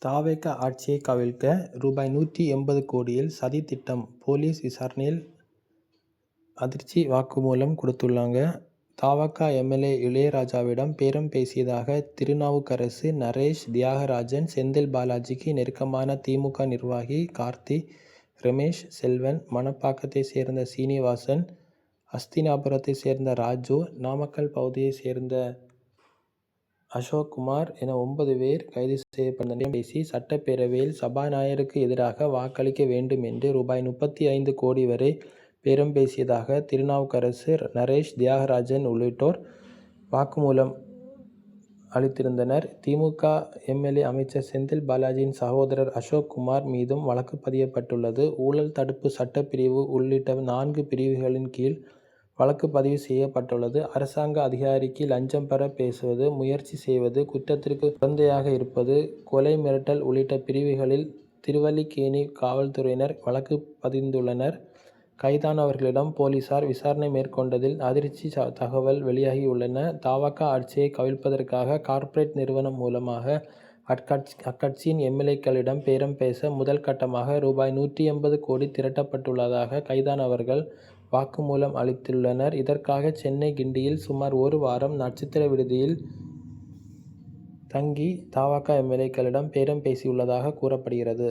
த.வெ.க. ஆட்சியை கவிழ்க்க ரூ.180 கோடியில் சதி திட்டம் போலீஸ் விசாரணையில் அதிர்ச்சி வாக்குமூலம் கொடுத்துள்ளாங்க. த.வ.க. எம்.எல்.ஏ. இளையராஜாவிடம் பேரம் பேசியதாக திருநாவுக்கரசு, நரேஷ், தியாகராஜன், செந்தில் பாலாஜிக்கு நெருக்கமான தி.மு.க. நிர்வாகி கார்த்தி, ரமேஷ், செல்வன், மணப்பாக்கத்தை சேர்ந்த சீனிவாசன், அஸ்தினாபுரத்தை சேர்ந்த ராஜு, நாமக்கல் பகுதியை சேர்ந்த அசோக்குமார் என 9 பேர் கைது செய்யப்பட்டனர். பேசி சட்டப்பேரவையில் சபாநாயகருக்கு எதிராக வாக்களிக்க வேண்டும் என்று ரூ.35 கோடி வரை பேரம் பேசியதாக திருநாவுக்கரசு, நரேஷ், தியாகராஜன் உள்ளிட்டோர் வாக்குமூலம் அளித்திருந்தனர். தி.மு.க. எம்.எல்.ஏ. அமைச்சர் செந்தில் பாலாஜியின் சகோதரர் அசோக்குமார் மீதும் வழக்கு பதியப்பட்டுள்ளது. ஊழல் தடுப்பு சட்டப்பிரிவு உள்ளிட்ட 4 பிரிவுகளின் கீழ் வழக்கு பதிவு செய்யப்பட்டுள்ளது. அரசாங்க அதிகாரிக்கு லஞ்சம் பெற பேசுவது, முயற்சி செய்வது, குற்றத்திற்கு உடந்தையாக இருப்பது, கொலை மிரட்டல் உள்ளிட்ட பிரிவுகளில் திருவல்லிக்கேணி காவல்துறையினர் வழக்கு பதிந்துள்ளனர். கைதானவர்களிடம் போலீசார் விசாரணை மேற்கொண்டதில் அதிர்ச்சி தகவல் வெளியாகியுள்ளன. த.வ.க. ஆட்சியை கவிழ்ப்பதற்காக கார்ப்பரேட் நிறுவனம் மூலமாக அக்கட்சியின் எம்.எல்.ஏ.க்களிடம் பேரம் பேச முதல் கட்டமாக ரூ.180 கோடி திரட்டப்பட்டுள்ளதாக கைதானவர்கள் வாக்குமூலம் அளித்துள்ளனர். இதற்காக சென்னை கிண்டியில் சுமார் 1 வாரம் நட்சத்திர விடுதியில் தங்கி த.வ.க. எம்.எல்.ஏ.க்களிடம் பேரம் பேசியுள்ளதாக கூறப்படுகிறது.